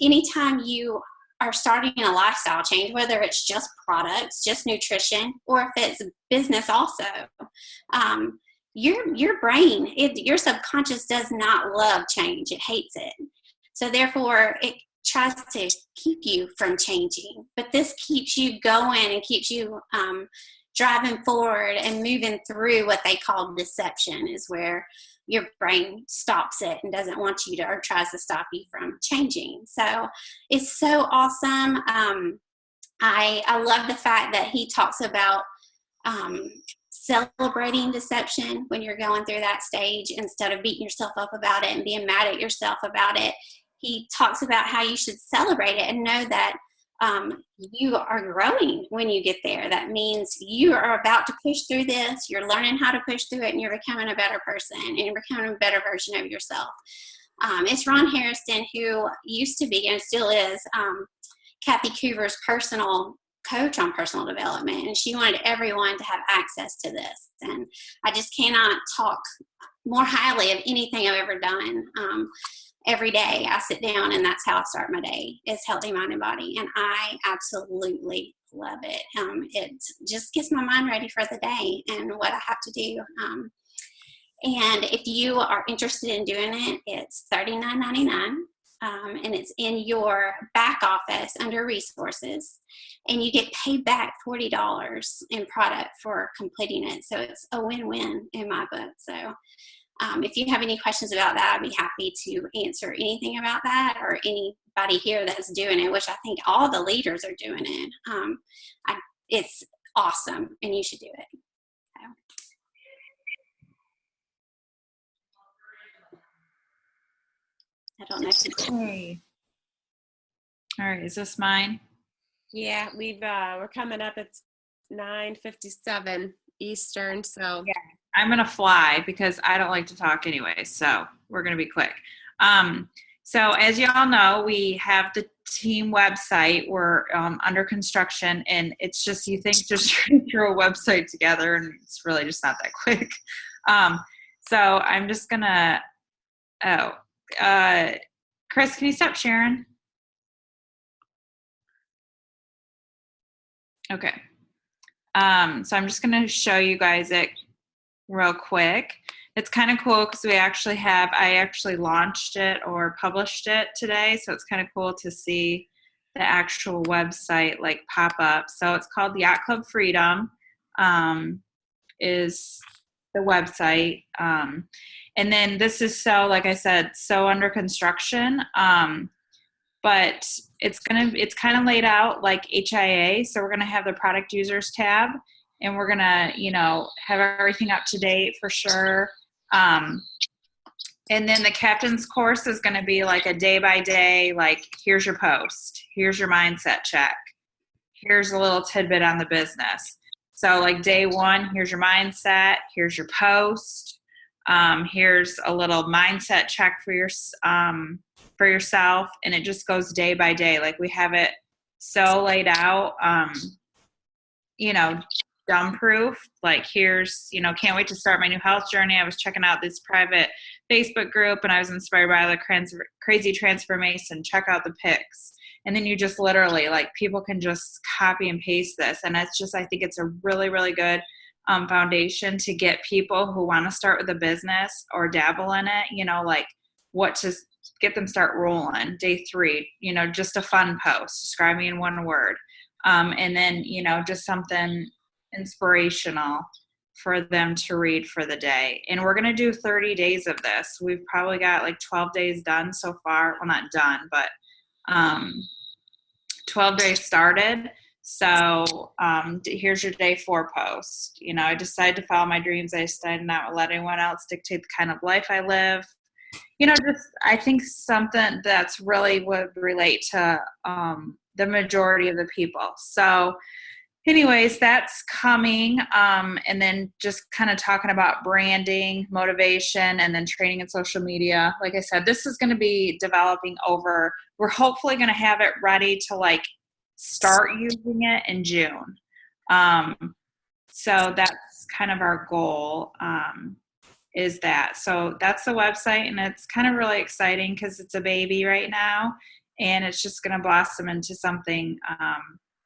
anytime you are starting a lifestyle change, whether it's just products, just nutrition, or if it's business also, your brain, your subconscious does not love change. It hates it. So therefore, it tries to keep you from changing. But this keeps you going and keeps you driving forward and moving through what they call deception, is where your brain stops it and doesn't want you to, or tries to stop you from changing. So it's so awesome. I love the fact that he talks about celebrating deception when you're going through that stage instead of beating yourself up about it and being mad at yourself about it. He talks about how you should celebrate it and know that you are growing when you get there. That means you are about to push through this. You're learning how to push through it, and you're becoming a better person, and you're becoming a better version of yourself. It's Ron Harrison, who used to be and still is Kathy Coover's personal coach on personal development, and she wanted everyone to have access to this. And I just cannot talk more highly of anything I've ever done. Every day I sit down, and that's how I start my day, is healthy mind and body. And I absolutely love it. It just gets my mind ready for the day and what I have to do. And if you are interested in doing it, it's $39.99. And it's in your back office under resources, and you get paid back $40 in product for completing it. So it's a win-win in my book. So if you have any questions about that, I'd be happy to answer anything about that, or anybody here that's doing it, which I think all the leaders are doing it. It's awesome, and you should do it. I don't know. Okay. All right, is this mine? Yeah, we're coming up at 9:57 Eastern, so Yeah. I'm going to fly because I don't like to talk anyway, so we're going to be quick. So as you all know, we have the team website. We're under construction, and it's just, you think just throw a website together, and it's really just not that quick. So I'm just going to, Chris, can you stop sharing? Okay. So I'm just going to show you guys it real quick. It's kind of cool because I actually launched it or published it today. So it's kind of cool to see the actual website like pop up. So it's called the Yacht Club Freedom, is the website. And then this is, so like I said, so under construction. But it's kind of laid out like HIA. So we're going to have the product users tab, and we're going to, have everything up to date for sure. And then the captain's course is going to be like a day by day, like here's your post, here's your mindset check, here's a little tidbit on the business. So like day one, here's your mindset, here's your post, here's a little mindset check for yourself, and it just goes day by day. Like we have it so laid out, dumb proof. Like here's, can't wait to start my new health journey. I was checking out this private Facebook group and I was inspired by the crazy transformation. Check out the pics. And then you just literally, like, people can just copy and paste this. And it's just, I think it's a really, really good foundation to get people who want to start with a business or dabble in it, like what to get them start rolling. Day 3, just a fun post, describe me in one word. And then, just something inspirational for them to read for the day. And we're going to do 30 days of this. We've probably got like 12 days done so far. Well, not done, but 12 days started. So here's your day 4 post. I decided to follow my dreams. I decided not to let anyone else dictate the kind of life I live. Just I think something that's really would relate to the majority of the people. So anyways, that's coming. And then just kind of talking about branding, motivation, and then training in social media. Like I said, this is going to be developing over, we're hopefully going to have it ready to like start using it in June. So that's kind of our goal, is that. So that's the website, and it's kind of really exciting because it's a baby right now, and it's just going to blossom into something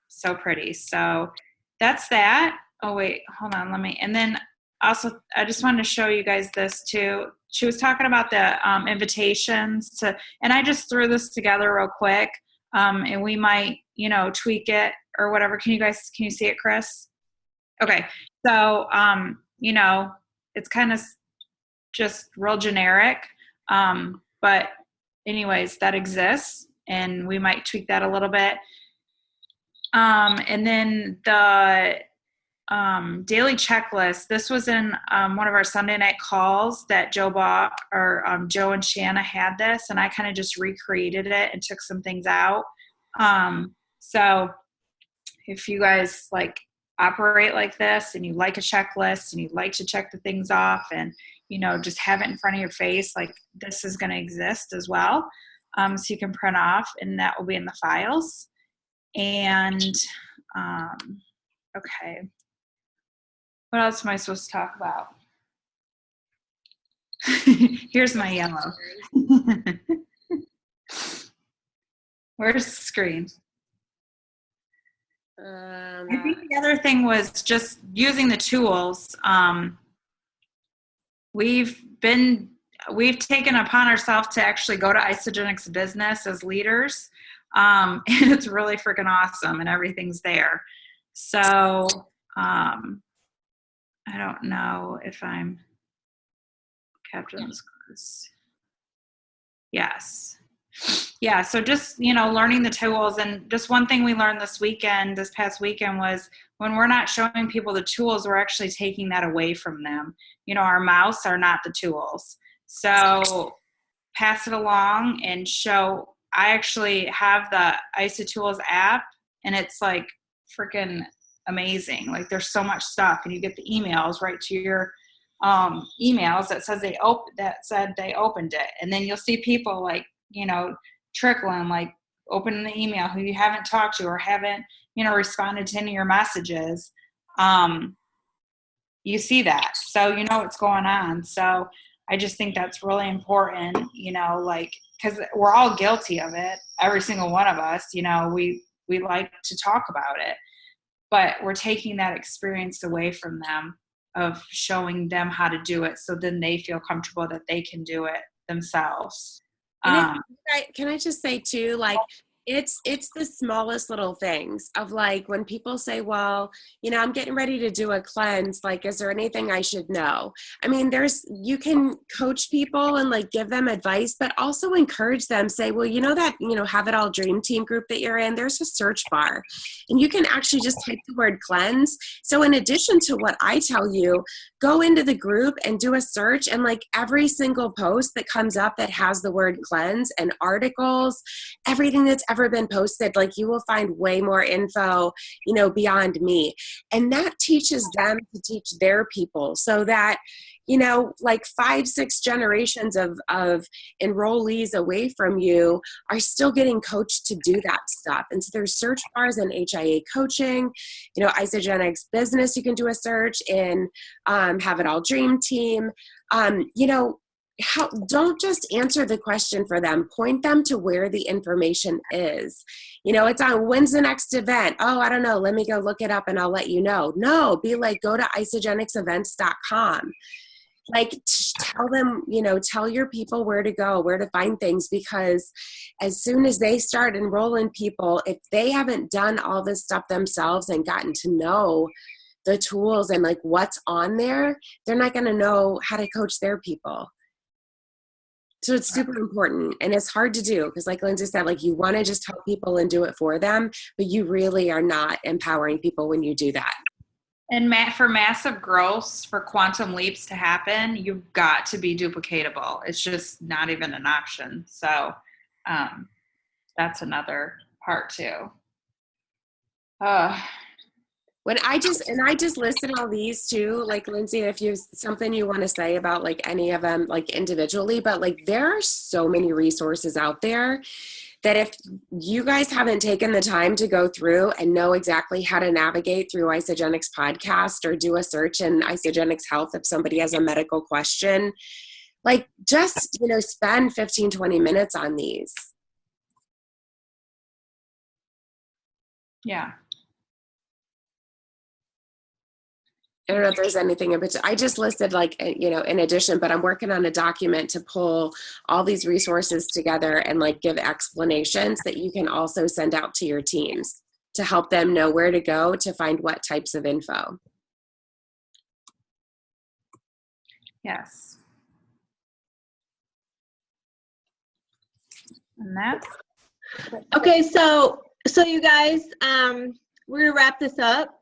so pretty. So that's that. Oh wait, hold on, and then also I just wanted to show you guys this too. She was talking about the invitations to, and I just threw this together real quick, and we might tweak it or whatever. Can you see it, Chris? Okay, so it's kind of just real generic, but anyways, that exists, and we might tweak that a little bit. And then the daily checklist, this was in one of our Sunday night calls that Joe and Shanna had this, and I kind of just recreated it and took some things out. So if you guys like operate like this and you like a checklist and you like to check the things off and just have it in front of your face, like this is going to exist as well. So you can print off, and that will be in the files. And okay, what else am I supposed to talk about? Here's my yellow. Where's the screen? I think the other thing was just using the tools. We've taken upon ourselves to actually go to Isagenix Business as leaders. And it's really freaking awesome, and everything's there. So I don't know if I'm captain's course. Yes. Yeah. So just, learning the tools. And just one thing we learned this past weekend was when we're not showing people the tools, we're actually taking that away from them. Our mouths are not the tools. So pass it along and show. I actually have the ISA Tools app, and it's like freaking amazing. Like there's so much stuff, and you get the emails right to your emails that said they opened it, and then you'll see people like trickling, like opening the email who you haven't talked to or haven't responded to any of your messages. You see that, so what's going on. So I just think that's really important, because we're all guilty of it. Every single one of us, we like to talk about it, but we're taking that experience away from them of showing them how to do it, so then they feel comfortable that they can do it themselves. Can I just say too, like It's the smallest little things of like when people say, well, I'm getting ready to do a cleanse, like, is there anything I should know? I mean, you can coach people and like give them advice, but also encourage them, say, well, Have It All Dream Team group that you're in, there's a search bar and you can actually just type the word cleanse. So in addition to what I tell you, go into the group and do a search, and like every single post that comes up that has the word cleanse and articles, everything that's ever been posted, like you will find way more info, beyond me. And that teaches them to teach their people so that, like 5-6 generations of enrollees away from you are still getting coached to do that stuff. And so there's search bars in HIA coaching, Isagenix business, you can do a search in, Have It All Dream Team, don't just answer the question for them. Point them to where the information is. It's on, when's the next event? Oh, I don't know. Let me go look it up and I'll let you know. No, be like, go to isagenixevents.com. Like tell them, tell your people where to go, where to find things, because as soon as they start enrolling people, if they haven't done all this stuff themselves and gotten to know the tools and like what's on there, they're not going to know how to coach their people. So it's super important, and it's hard to do because like Lindsay said, like you want to just help people and do it for them, but you really are not empowering people when you do that. And for massive growth, for quantum leaps to happen, you've got to be duplicatable. It's just not even an option. So that's another part too. When I just listed all these too, like Lindsay, if you have something you want to say about like any of them, like individually, but like there are so many resources out there that if you guys haven't taken the time to go through and know exactly how to navigate through Isagenix podcast or do a search in Isagenix Health if somebody has a medical question, like just, spend 15, 20 minutes on these. Yeah. I don't know if there's anything in particular. I just listed like, in addition, but I'm working on a document to pull all these resources together and like give explanations that you can also send out to your teams to help them know where to go to find what types of info. Yes. And that's Okay, so you guys, we're gonna wrap this up.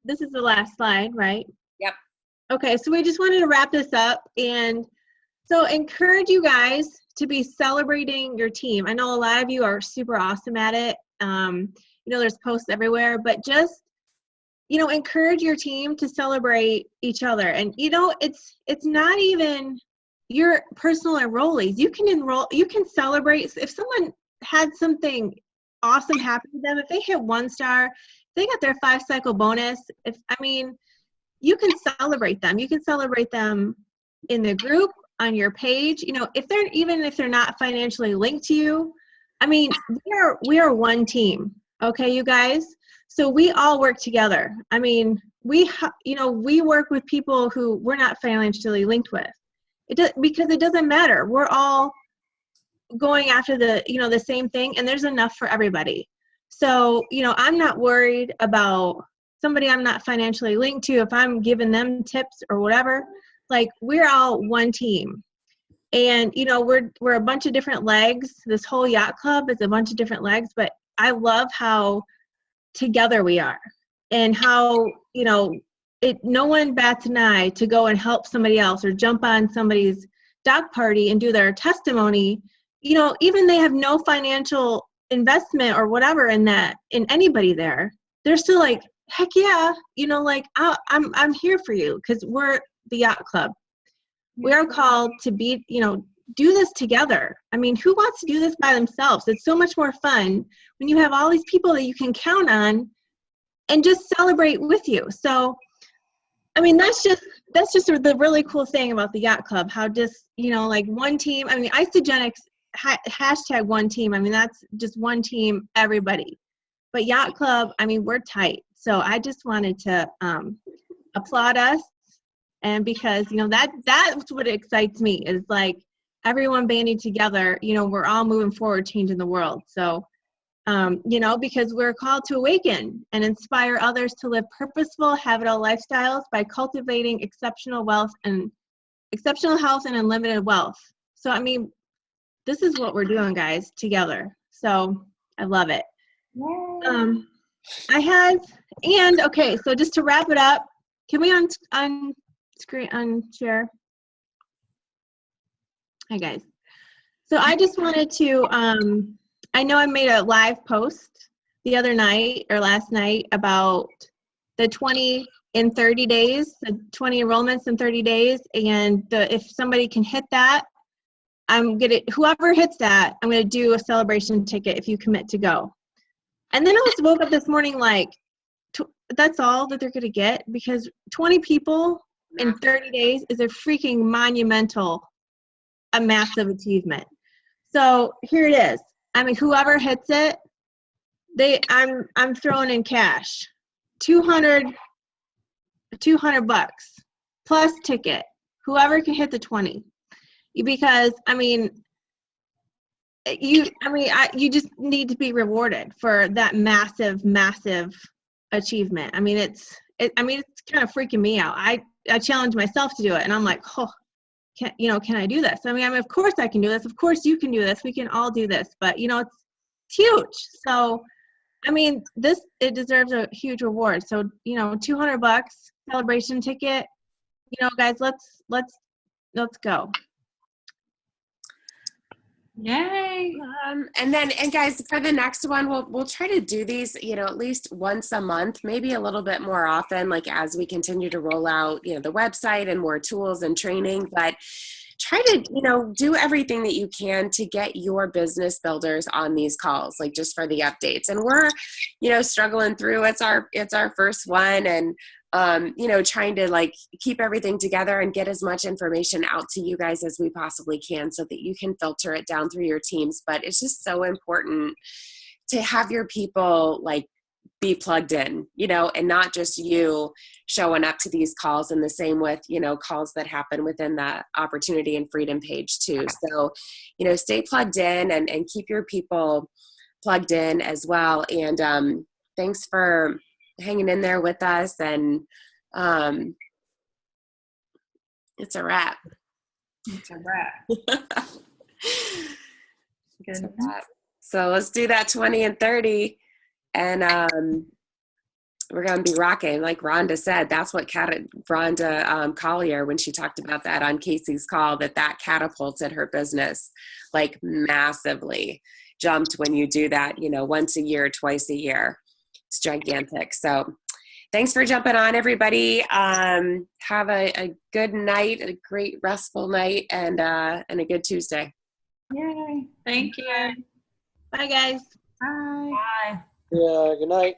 This is the last slide, right? Yep. Okay, so we just wanted to wrap this up, and so encourage you guys to be celebrating your team. I know a lot of you are super awesome at it. There's posts everywhere, but just encourage your team to celebrate each other. And it's not even your personal enrollees. You can celebrate if someone had something awesome happen to them. If they hit 1 star, they got their 5-cycle bonus. You can celebrate them. You can celebrate them in the group, on your page. If they're not financially linked to you, we are one team. Okay, you guys. So we all work together. We work with people who we're not financially linked with. Because it doesn't matter. We're all going after the same thing, and there's enough for everybody. So, I'm not worried about somebody I'm not financially linked to if I'm giving them tips or whatever. Like, we're all one team. And, we're a bunch of different legs. This whole yacht club is a bunch of different legs, but I love how together we are and how, no one bats an eye to go and help somebody else or jump on somebody's dog party and do their testimony. Even they have no financial investment or whatever in anybody there. They're still like, heck yeah, I'm here for you because we're the yacht club. We are called to be, do this together. Who wants to do this by themselves? It's so much more fun when you have all these people that you can count on and just celebrate with you. So, that's just the really cool thing about the yacht club. How just, like one team. Isagenix hashtag one team. That's just one team, everybody. But yacht club, we're tight. So I just wanted to applaud us, and because that's what excites me is like everyone banding together, you know, we're all moving forward, changing the world. So, you know, because we're called to awaken and inspire others to live purposeful, habitable lifestyles by cultivating exceptional health and unlimited wealth. So, I mean, this is what we're doing, guys, together. So I love it. Okay, so just to wrap it up, can we share? Hi, guys. So I just wanted to, I know I made a live post the other night or last night about the 20 in 30 days, the 20 enrollments in 30 days. And if somebody can hit that, whoever hits that, I'm going to do a celebration ticket if you commit to go. And then I woke up this morning like, that's all that they're going to get, because 20 people in 30 days is a freaking monumental, a massive achievement. So here it is. I mean, whoever hits it, I'm throwing in cash, $200 plus ticket. Whoever can hit the 20, because I mean, you just need to be rewarded for that massive achievement. I mean, it's kind of freaking me out. I challenge myself to do it, and I'm like, oh, can I do this? I mean, of course I can do this. Of course you can do this. We can all do this. But you know, it's huge. So, I mean, it deserves a huge reward. So, you know, $200 celebration ticket. You know, guys, let's go. Yay. And guys, for the next one, we'll try to do these, you know, at least once a month, maybe a little bit more often, like as we continue to roll out, you know, the website and more tools and training. But try to, you know, do everything that you can to get your business builders on these calls, like just for the updates. And we're, you know, struggling through. It's our first one, and you know, trying to like keep everything together and get as much information out to you guys as we possibly can, so that you can filter it down through your teams. But it's just so important to have your people like be plugged in, you know, and not just you showing up to these calls. And the same with, you know, calls that happen within the opportunity and freedom page too. So, you know, stay plugged in and keep your people plugged in as well. And thanks for hanging in there with us. And it's a wrap. It's a wrap. It's a wrap. So let's do that 20 and 30. And we're going to be rocking. Like Rhonda said, that's what Rhonda Collier, when she talked about that on Casey's call, that catapulted her business like massively, jumped when you do that, you know, once a year, twice a year. It's gigantic. So thanks for jumping on, everybody. Have a good night, a great restful night, and a good Tuesday. Yay. Thank you. Bye, guys. Bye. Yeah, good night.